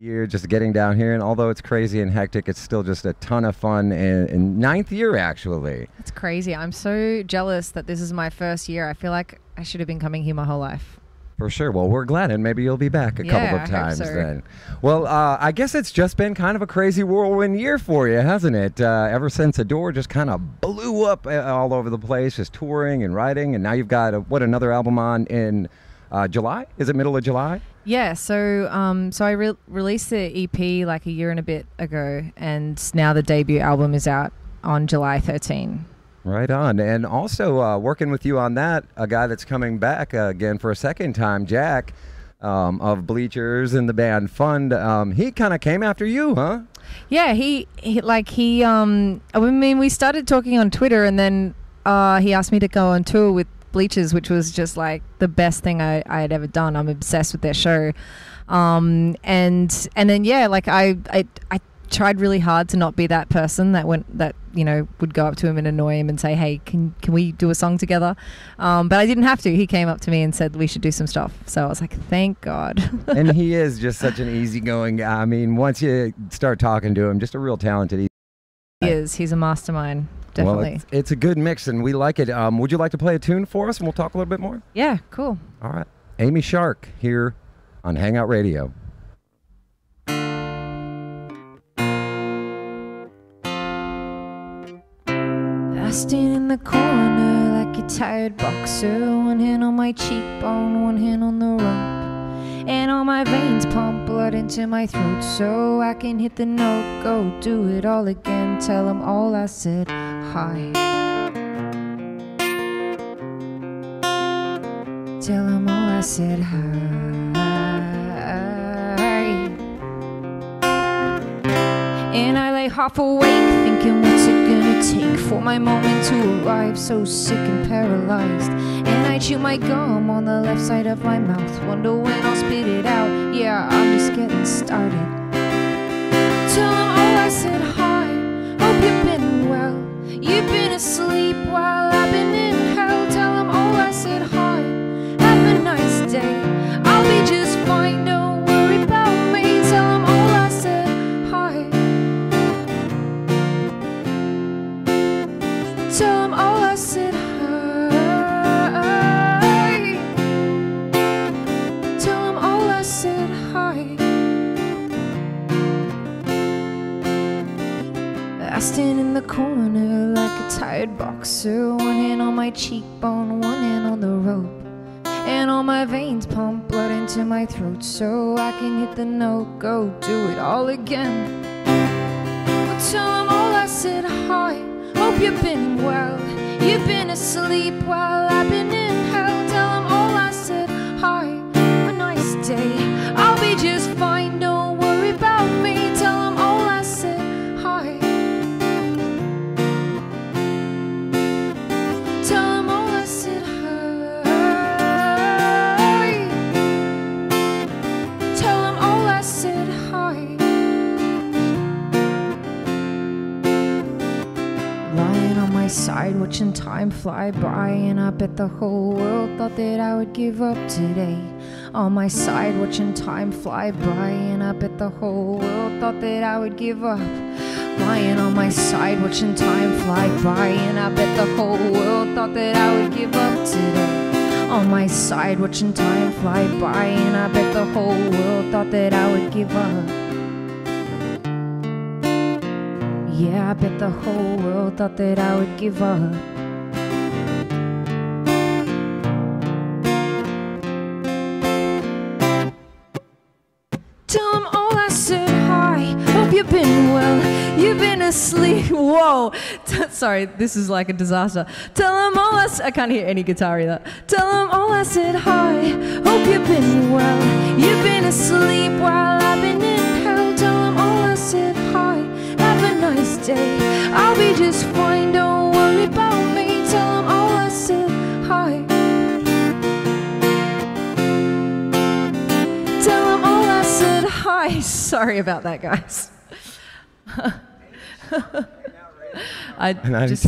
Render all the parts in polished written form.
year just getting down here, and although it's crazy and hectic, it's still just a ton of fun. And ninth year, actually. It's crazy. I'm so jealous that this is my first year. I feel like I should have been coming here my whole life. For sure. Well, we're glad, and maybe you'll be back a couple of times then. Well, I guess it's just been kind of a crazy whirlwind year for you, hasn't it? Ever since Adore just kind of blew up all over the place, just touring and writing, and now you've got another album on in July? Is it middle of July? Yeah, so I released the EP like a year and a bit ago, and now the debut album is out on July 13. Right on. And also working with you on that, a guy that's coming back again for a second time, Jack, of Bleachers and the band Fund. He kind of came after you, huh? Yeah, I mean, we started talking on Twitter, and then he asked me to go on tour with Bleachers, which was just like the best thing I had ever done. I'm obsessed with their show. And then yeah, like I tried really hard to not be that person that would go up to him and annoy him and say, hey, can we do a song together? But I didn't have to. He came up to me and said we should do some stuff. So I was like, thank God. And he is just such an easygoing guy. I mean, once you start talking to him, just a real talented. He is. He's a mastermind. Definitely. Well, it's a good mix, and we like it. Would you like to play a tune for us, and we'll talk a little bit more? Yeah, cool. All right. Amy Shark here on Hangout Radio. I stand in the corner like a tired boxer, one hand on my cheekbone, one hand on the rope, and all my veins pump blood into my throat so I can hit the note, go do it all again, tell them all I said hi. Tell them all I said hi. And I lay half awake thinking, what's it gonna take for my moment to arrive, so sick and paralyzed. And I chew my gum on the left side of my mouth, wonder when I'll spit it out. Yeah, I'm just getting started. Tell them all I said hi, hope you've been well. You've been asleep while I've been in hell. Tell them all I said hi, have a nice day, I'll be just fine, don't worry about me. Tell them all I said hi. Tell them all I said hi. Tell them all I said hi. I stand in the corner like a tired boxer, one hand on my cheekbone, one hand on the rope, and all my veins pump blood into my throat so I can hit the note, go do it all again. Well, tell them all I said hi, hope you've been well. You've been asleep while I've been in hell. Tell them all I said hi, a nice day, I'll be just fine, don't worry about me. Tell them all I said hi. Tell them all I said hi. Tell them all I said hi. Lying on my side, watching time fly by, and I bet the whole world thought that I would give up today. On my side, watching time fly by, and I bet the whole world thought that I would give up. Lying on my side, watching time fly by, and I bet the whole world thought that I would give up today. On my side, watching time fly by, and I bet the whole world thought that I would give up. Yeah, I bet the whole world thought that I would give up. Tell them all I said hi, hope you've been well. You've been asleep. Whoa. Sorry, this is like a disaster. Tell them all I can't hear any guitar either. Tell them all I said hi, hope you've been well. You've been asleep while I've been in hell. Tell them all I said hi, have a nice day, I'll be just fine, don't worry about me. Tell them all I said hi. Tell them all I said hi. Sorry about that, guys. I just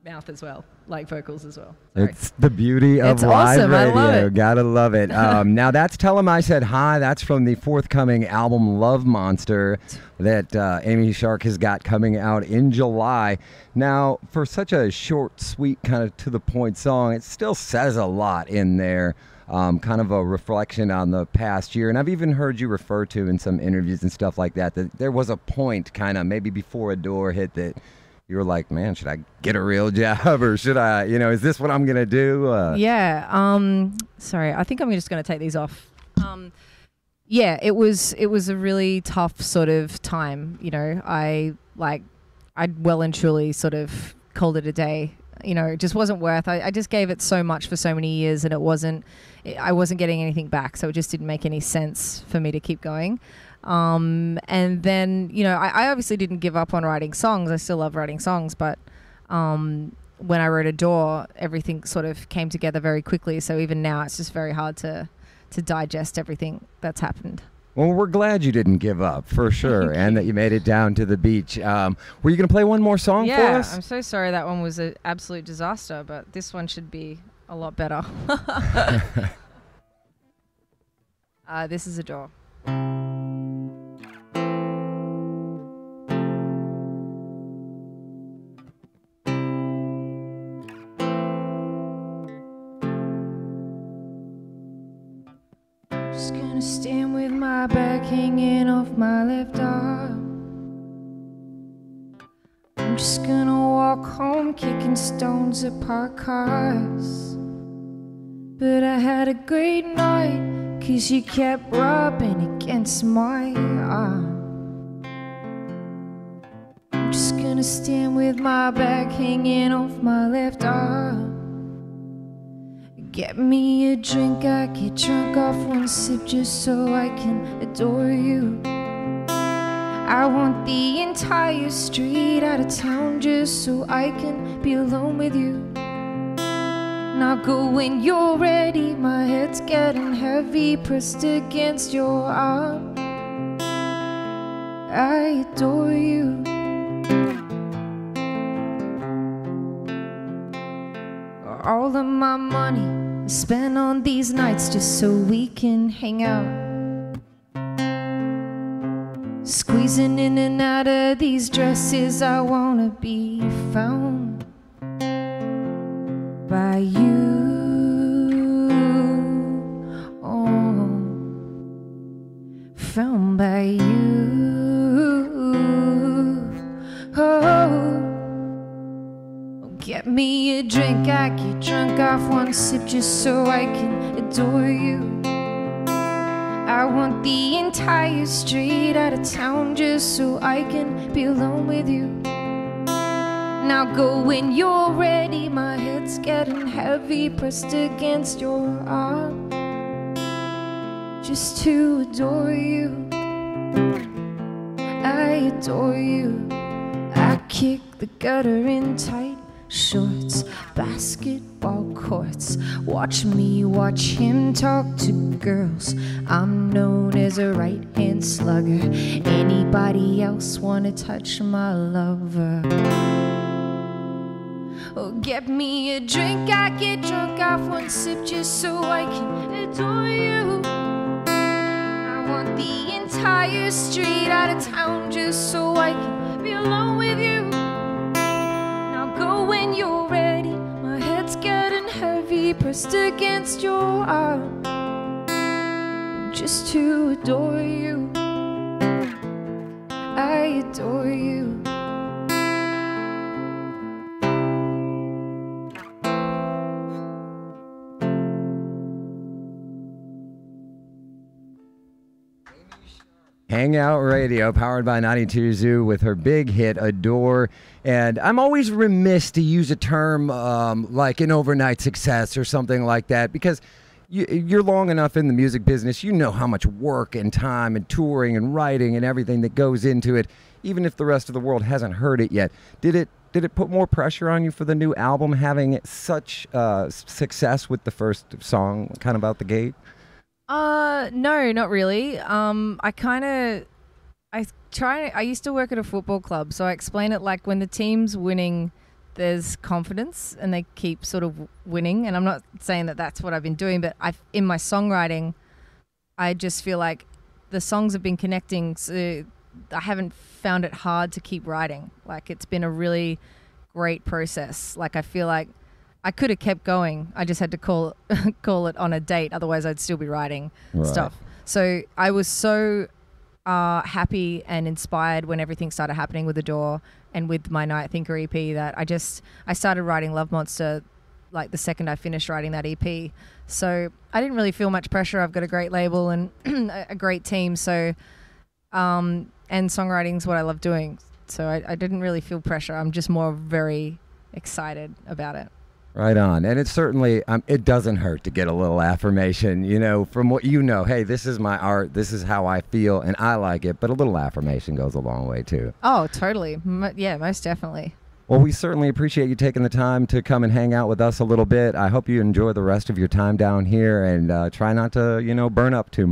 mouth as well, like vocals as well. Sorry. It's the beauty of live awesome. radio. I love it. Gotta love it. Now that's Tell 'Em I Said Hi. That's from the forthcoming album Love Monster that Amy Shark has got coming out in July. Now, for such a short, sweet, kind of to the point song, it still says a lot in there. Kind of a reflection on the past year. And I've even heard you refer to in some interviews and stuff like that, that there was a point kind of maybe before Adore hit that you were like, man, should I get a real job or should I, is this what I'm going to do? Sorry, I think I'm just going to take these off. Yeah, it was a really tough sort of time. I well and truly sort of called it a day. It just wasn't worth. I just gave it so much for so many years, and I wasn't getting anything back, so it just didn't make any sense for me to keep going. And then, I obviously didn't give up on writing songs. I still love writing songs, but when I wrote Adore, everything sort of came together very quickly. So even now, it's just very hard to digest everything that's happened. Well, we're glad you didn't give up, for sure, and that you made it down to the beach. Were you going to play one more song for us? Yeah, I'm so sorry that one was an absolute disaster, but this one should be a lot better. This is Adore. Just gonna stand with my back hanging off my left arm. I'm just gonna walk home kicking stones at parked cars. But I had a great night, 'cause you kept rubbing against my arm. I'm just gonna stand with my back hanging off my left arm. Get me a drink, I get drunk off one sip just so I can adore you. I want the entire street out of town just so I can be alone with you. Now go when you're ready, my head's getting heavy, pressed against your arm. I adore you. All of my money is spent on these nights just so we can hang out. Squeezing in and out of these dresses, I wanna be found by you. Oh, found by you. Oh, get me a drink, I get drunk off one sip just so I can adore you. I want the entire street out of town just so I can be alone with you. Now go when you're ready, my head's getting heavy, pressed against your arm, just to adore you. I adore you. I kick the gutter in tight shorts, basketball courts. Watch me watch him talk to girls. I'm known as a right-hand slugger. Anybody else wanna touch my lover? Oh, get me a drink, I get drunk off one sip just so I can adore you. I want the entire street out of town just so I can be alone with you. Go when you're ready, my head's getting heavy, pressed against your arm, just to adore you. I adore you. Hangout Radio, powered by 92 Zoo, with her big hit, Adore. And I'm always remiss to use a term like an overnight success or something like that, because you're long enough in the music business, you know how much work and time and touring and writing and everything that goes into it, even if the rest of the world hasn't heard it yet. Did it put more pressure on you for the new album, having such success with the first song kind of out the gate? No, not really. I used to work at a football club, so I explain it like when the team's winning there's confidence and they keep sort of winning. And I'm not saying that that's what I've been doing, but in my songwriting, I just feel like the songs have been connecting. So I haven't found it hard to keep writing. Like, it's been a really great process. Like, I feel like I could have kept going. I just had to call it on a date. Otherwise, I'd still be writing stuff. So I was so happy and inspired when everything started happening with The Door and with my Night Thinker EP that I started writing Love Monster like the second I finished writing that EP. So I didn't really feel much pressure. I've got a great label and a great team. So, and songwriting's what I love doing. So I didn't really feel pressure. I'm just more very excited about it. Right on. And it's certainly, it doesn't hurt to get a little affirmation, you know, from what you know. Hey, this is my art. This is how I feel, and I like it. But a little affirmation goes a long way, too. Oh, totally. Yeah, most definitely. Well, we certainly appreciate you taking the time to come and hang out with us a little bit. I hope you enjoy the rest of your time down here and try not to, burn up too much.